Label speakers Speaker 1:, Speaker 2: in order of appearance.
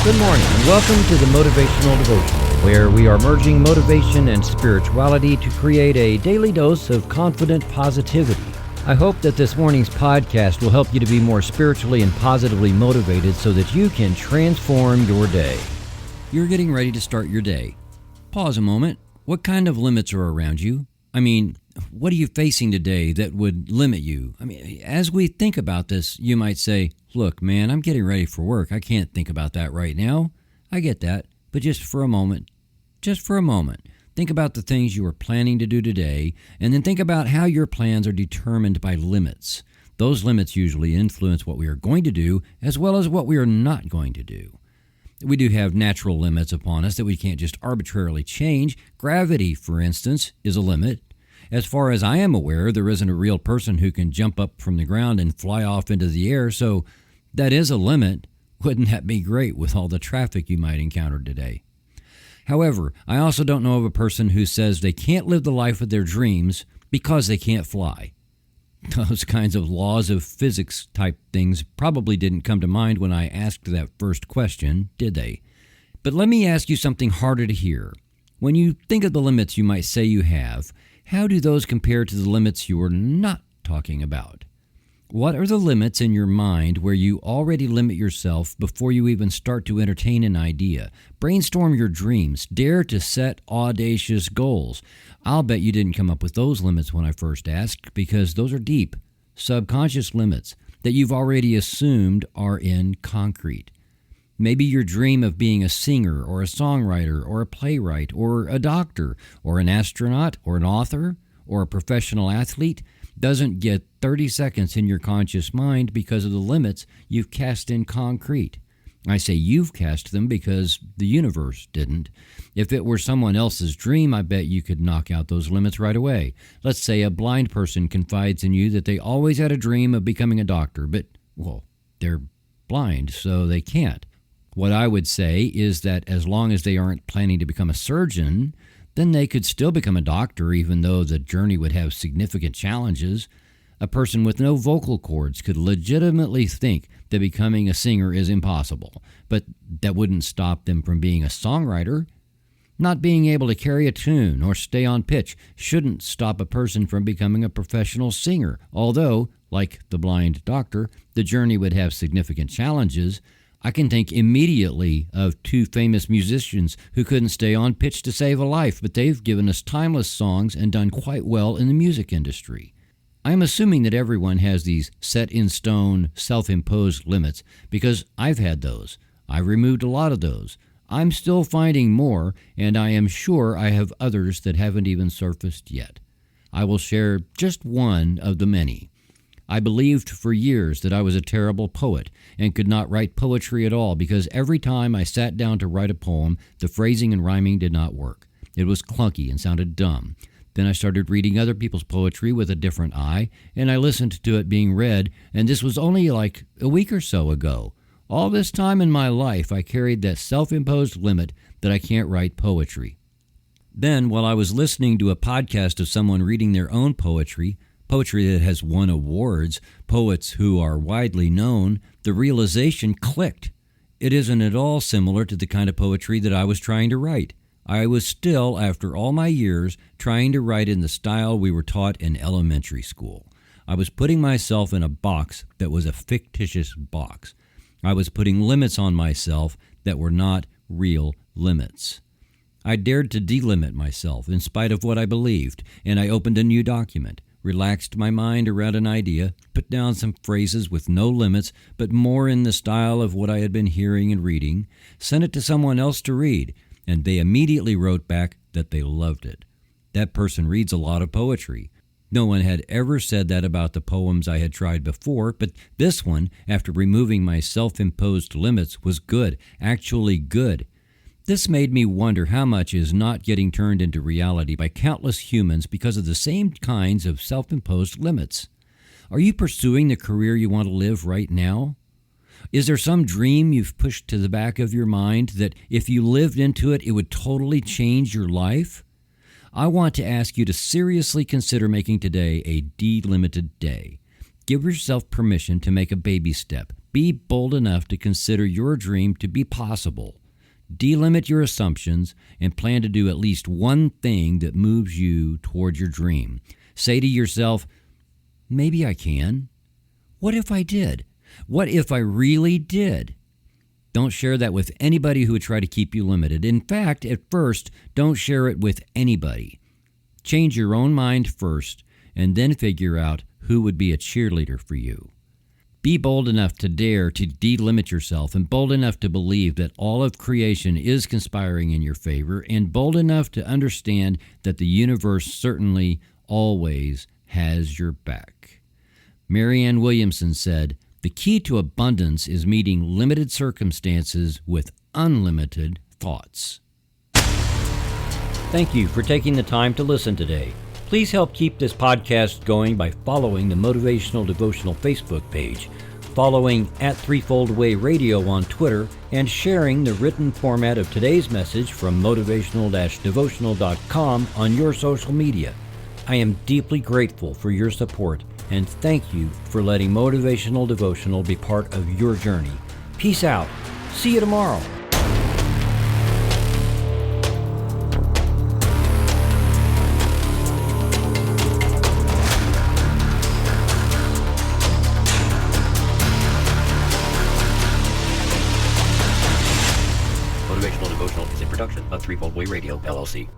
Speaker 1: Good morning, and welcome to the Motivational Devotional, where we are merging motivation and spirituality to create a daily dose of confident positivity. I hope that this morning's podcast will help you to be more spiritually and positively motivated so that you can transform your day.
Speaker 2: You're getting ready to start your day. Pause a moment. What kind of limits are around you? What are you facing today that would limit you? As we think about this, you might say, look, man, I'm getting ready for work. I can't think about that right now. I get that. But just for a moment, think about the things you are planning to do today, and then think about how your plans are determined by limits. Those limits usually influence what we are going to do as well as what we are not going to do. We do have natural limits upon us that we can't just arbitrarily change. Gravity, for instance, is a limit. As far as I am aware, there isn't a real person who can jump up from the ground and fly off into the air, so that is a limit. Wouldn't that be great with all the traffic you might encounter today? However, I also don't know of a person who says they can't live the life of their dreams because they can't fly. Those kinds of laws of physics type things probably didn't come to mind when I asked that first question, did they? But let me ask you something harder to hear. When you think of the limits you might say you have, how do those compare to the limits you are not talking about? What are the limits in your mind where you already limit yourself before you even start to entertain an idea? Brainstorm your dreams. Dare to set audacious goals. I'll bet you didn't come up with those limits when I first asked, because those are deep, subconscious limits that you've already assumed are in concrete. Maybe your dream of being a singer or a songwriter or a playwright or a doctor or an astronaut or an author or a professional athlete doesn't get 30 seconds in your conscious mind because of the limits you've cast in concrete. I say you've cast them because the universe didn't. If it were someone else's dream, I bet you could knock out those limits right away. Let's say a blind person confides in you that they always had a dream of becoming a doctor, but, they're blind, so they can't. What I would say is that as long as they aren't planning to become a surgeon, then they could still become a doctor, even though the journey would have significant challenges. A person with no vocal cords could legitimately think that becoming a singer is impossible, but that wouldn't stop them from being a songwriter. Not being able to carry a tune or stay on pitch shouldn't stop a person from becoming a professional singer, although, like the blind doctor, the journey would have significant challenges. I can think immediately of two famous musicians who couldn't stay on pitch to save a life, but they've given us timeless songs and done quite well in the music industry. I'm assuming that everyone has these set-in-stone, self-imposed limits because I've had those. I removed a lot of those. I'm still finding more, and I am sure I have others that haven't even surfaced yet. I will share just one of the many. I believed for years that I was a terrible poet and could not write poetry at all because every time I sat down to write a poem, the phrasing and rhyming did not work. It was clunky and sounded dumb. Then I started reading other people's poetry with a different eye, and I listened to it being read, and this was only like a week or so ago. All this time in my life, I carried that self-imposed limit that I can't write poetry. Then, while I was listening to a podcast of someone reading their own poetry that has won awards, poets who are widely known, the realization clicked. It isn't at all similar to the kind of poetry that I was trying to write. I was still, after all my years, trying to write in the style we were taught in elementary school. I was putting myself in a box that was a fictitious box. I was putting limits on myself that were not real limits. I dared to delimit myself in spite of what I believed, and I opened a new document. Relaxed my mind around an idea, put down some phrases with no limits, but more in the style of what I had been hearing and reading, sent it to someone else to read, and they immediately wrote back that they loved it. That person reads a lot of poetry. No one had ever said that about the poems I had tried before, but this one, after removing my self-imposed limits, was good, actually good. This made me wonder how much is not getting turned into reality by countless humans because of the same kinds of self-imposed limits. Are you pursuing the career you want to live right now? Is there some dream you've pushed to the back of your mind that if you lived into it, it would totally change your life? I want to ask you to seriously consider making today a delimited day. Give yourself permission to make a baby step. Be bold enough to consider your dream to be possible. Delimit your assumptions and plan to do at least one thing that moves you toward your dream. Say to yourself, maybe I can. What if I did? What if I really did? Don't share that with anybody who would try to keep you limited. In fact, at first, don't share it with anybody. Change your own mind first, and then figure out who would be a cheerleader for you. Be bold enough to dare to delimit yourself, and bold enough to believe that all of creation is conspiring in your favor, and bold enough to understand that the universe certainly always has your back. Marianne Williamson said, "The key to abundance is meeting limited circumstances with unlimited thoughts."
Speaker 1: Thank you for taking the time to listen today. Please help keep this podcast going by following the Motivational Devotional Facebook page, following @Threefold Way Radio on Twitter, and sharing the written format of today's message from motivational-devotional.com on your social media. I am deeply grateful for your support, and thank you for letting Motivational Devotional be part of your journey. Peace out. See you tomorrow. Motivational Devotional is a production of Threefold Way Radio, LLC.